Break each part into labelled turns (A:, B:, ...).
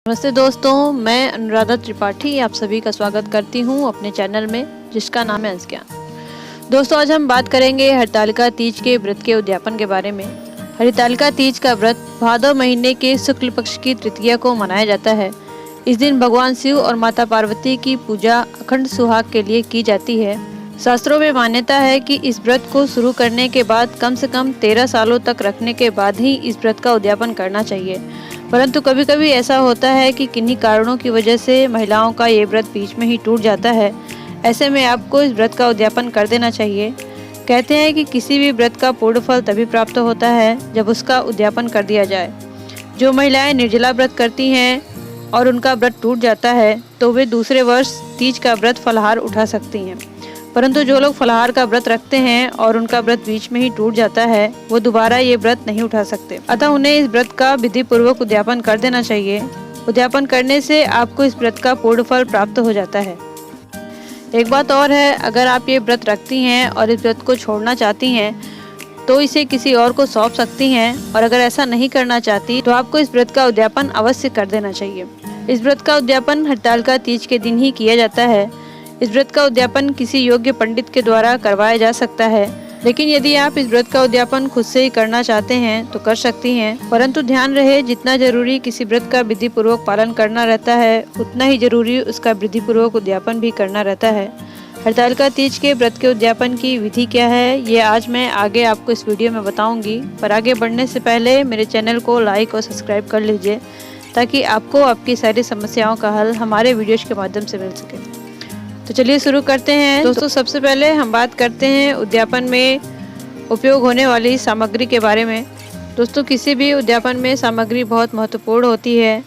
A: नमस्ते दोस्तों, मैं अनुराधा त्रिपाठी आप सभी का स्वागत करती हूं अपने चैनल में जिसका नाम है अंश ज्ञान। दोस्तों, आज हम बात करेंगे हरितालिका तीज के व्रत के उद्यापन के बारे में। हरितालिका तीज का व्रत भादव महीने के शुक्ल पक्ष की तृतीया को मनाया जाता है। इस दिन भगवान शिव और माता पार्वती की पूजा अखंड सुहाग के लिए की जाती है। शास्त्रों में मान्यता है कि इस व्रत को शुरू करने के बाद कम से कम 13 सालों तक रखने के बाद ही इस व्रत का उद्यापन करना चाहिए। परंतु कभी कभी ऐसा होता है कि किन्हीं कारणों की वजह से महिलाओं का ये व्रत बीच में ही टूट जाता है। ऐसे में आपको इस व्रत का उद्यापन कर देना चाहिए। कहते हैं कि किसी भी व्रत का पूर्ण फल तभी प्राप्त होता है जब उसका उद्यापन कर दिया जाए। जो महिलाएं निर्जला व्रत करती हैं और उनका व्रत टूट जाता है तो वे दूसरे वर्ष तीज का व्रत फलाहार उठा सकती हैं। परंतु जो लोग फलाहार का व्रत रखते हैं और उनका व्रत बीच में ही टूट जाता है वो दोबारा ये व्रत नहीं उठा सकते। अतः उन्हें इस व्रत का विधि पूर्वक उद्यापन कर देना चाहिए। उद्यापन करने से आपको इस व्रत का पूर्ण फल प्राप्त हो जाता है। एक बात और है, अगर आप ये व्रत रखती हैं और इस व्रत को छोड़ना चाहती हैं तो इसे किसी और को सौंप सकती हैं, और अगर ऐसा नहीं करना चाहती तो आपको इस व्रत का उद्यापन अवश्य कर देना चाहिए। इस व्रत का उद्यापन हरितालिका तीज के दिन ही किया जाता है। इस व्रत का उद्यापन किसी योग्य पंडित के द्वारा करवाया जा सकता है, लेकिन यदि आप इस व्रत का उद्यापन खुद से ही करना चाहते हैं तो कर सकती हैं। परंतु ध्यान रहे, जितना जरूरी किसी व्रत का विधि पूर्वक पालन करना रहता है उतना ही जरूरी उसका विधि पूर्वक उद्यापन भी करना रहता है। हरितालिका तीज के व्रत के उद्यापन की विधि क्या है ये आज मैं आगे आपको इस वीडियो में बताऊंगी। पर आगे बढ़ने से पहले मेरे चैनल को लाइक और सब्सक्राइब कर लीजिए ताकि आपको आपकी सारी समस्याओं का हल हमारे वीडियोज के माध्यम से मिल सके। तो चलिए शुरू करते हैं। दोस्तों, सबसे पहले हम बात करते हैं उद्यापन में उपयोग होने वाली सामग्री के बारे में। दोस्तों, किसी भी उद्यापन में सामग्री बहुत महत्वपूर्ण होती है।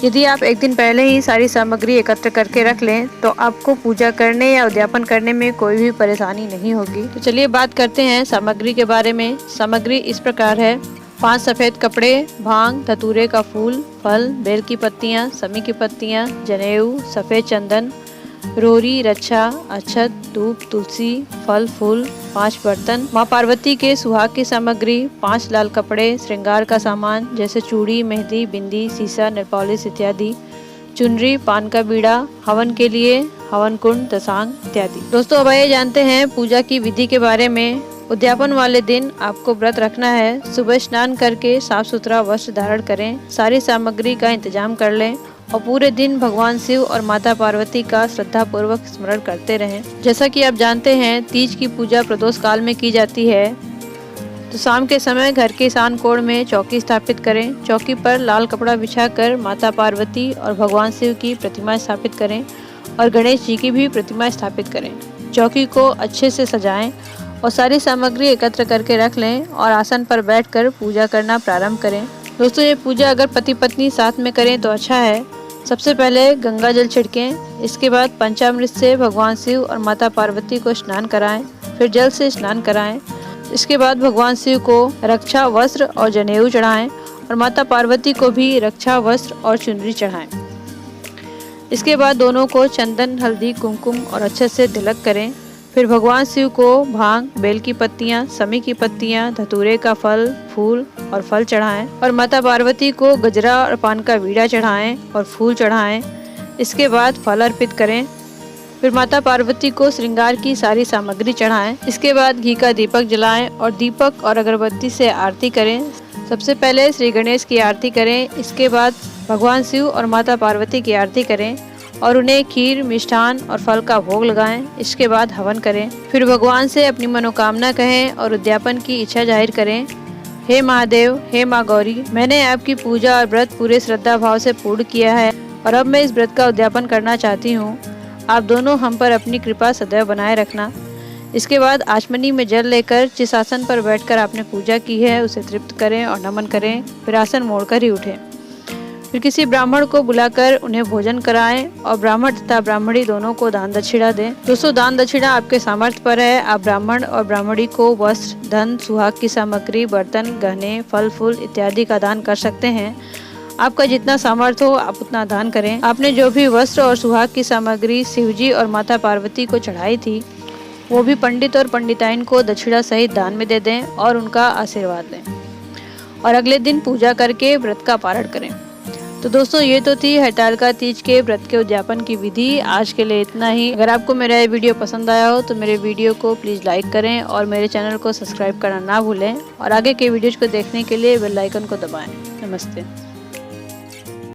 A: यदि आप एक दिन पहले ही सारी सामग्री एकत्र करके रख लें तो आपको पूजा करने या उद्यापन करने में कोई भी परेशानी नहीं होगी। तो चलिए बात करते हैं सामग्री के बारे में। सामग्री इस प्रकार है: 5 सफ़ेद कपड़े, भांग, धतूरे का फूल, फल, बेल की पत्तियाँ, समी की पत्तियाँ, जनेऊ, सफ़ेद चंदन, रोरी, रक्षा, अक्षत, धूप, तुलसी, फल फूल, 5 बर्तन, माँ पार्वती के सुहाग की सामग्री, 5 लाल कपड़े, श्रृंगार का सामान जैसे चूड़ी, मेहंदी, बिंदी, सीसा, नेल पॉलिश इत्यादि, चुनरी, पान का बीड़ा, हवन के लिए हवन कुंड, दशांग इत्यादि। दोस्तों, अब आइए जानते हैं पूजा की विधि के बारे में। उद्यापन वाले दिन आपको व्रत रखना है। सुबह स्नान करके साफ सुथरा वस्त्र धारण करें, सारी सामग्री का इंतजाम कर लें और पूरे दिन भगवान शिव और माता पार्वती का श्रद्धा पूर्वक स्मरण करते रहें। जैसा कि आप जानते हैं, तीज की पूजा प्रदोष काल में की जाती है। तो शाम के समय घर के ईशान कोण में चौकी स्थापित करें। चौकी पर लाल कपड़ा बिछाकर माता पार्वती और भगवान शिव की प्रतिमा स्थापित करें और गणेश जी की भी प्रतिमा स्थापित करें। चौकी को अच्छे से सजाएं और सारी सामग्री एकत्र करके रख लें और आसन पर बैठकर पूजा करना प्रारंभ करें। दोस्तों, ये पूजा अगर पति पत्नी साथ में करें तो अच्छा है। सबसे पहले गंगा जल छिड़कें, इसके बाद पंचामृत से भगवान शिव और माता पार्वती को स्नान कराएं, फिर जल से स्नान कराएं। इसके बाद भगवान शिव को रक्षा वस्त्र और जनेऊ चढ़ाएं और माता पार्वती को भी रक्षा वस्त्र और चुनरी चढ़ाएं। इसके बाद दोनों को चंदन, हल्दी, कुमकुम और अक्षत से तिलक करें। फिर भगवान शिव को भांग, बेल की पत्तियां, समी की पत्तियां, धतूरे का फल, फूल और फल चढ़ाएं और माता पार्वती को गजरा और पान का बीड़ा चढ़ाएं और फूल चढ़ाएं। इसके बाद फल अर्पित करें। फिर माता पार्वती को श्रृंगार की सारी सामग्री चढ़ाएं। इसके बाद घी का दीपक जलाएं और दीपक और अगरबत्ती से आरती करें। सबसे पहले श्री गणेश की आरती करें, इसके बाद भगवान शिव और माता पार्वती की आरती करें और उन्हें खीर, मिष्ठान और फल का भोग लगाएं। इसके बाद हवन करें। फिर भगवान से अपनी मनोकामना कहें और उद्यापन की इच्छा जाहिर करें। हे महादेव, हे माँ गौरी, मैंने आपकी पूजा और व्रत पूरे श्रद्धा भाव से पूर्ण किया है और अब मैं इस व्रत का उद्यापन करना चाहती हूँ। आप दोनों हम पर अपनी कृपा सदैव बनाए रखना। इसके बाद आचमनी में जल लेकर जिस आसन पर बैठकर आपने पूजा की है उसे तृप्त करें और नमन करें। फिर आसन मोड़कर ही उठें। फिर किसी ब्राह्मण को बुलाकर उन्हें भोजन कराएं और ब्राह्मण तथा ब्राह्मणी दोनों को दान दक्षिणा दें। दोस्तों, दान दक्षिणा आपके सामर्थ्य पर है। आप ब्राह्मण और ब्राह्मणी को वस्त्र, धन, सुहाग की सामग्री, बर्तन, गहने, फल फूल इत्यादि का दान कर सकते हैं। आपका जितना सामर्थ्य हो आप उतना दान करें। आपने जो भी वस्त्र और सुहाग की सामग्री शिवजी और माता पार्वती को चढ़ाई थी वो भी पंडित और पंडिताइन को दक्षिणा सहित दान में दे दें और उनका आशीर्वाद लें और अगले दिन पूजा करके व्रत का पारण करें। तो दोस्तों ये तो थी हरतालिका तीज के व्रत के उद्यापन की विधि। आज के लिए इतना ही। अगर आपको मेरा ये वीडियो पसंद आया हो तो मेरे वीडियो को प्लीज़ लाइक करें और मेरे चैनल को सब्सक्राइब करना ना भूलें और आगे के वीडियोज़ को देखने के लिए बेल आइकन को दबाएं। नमस्ते।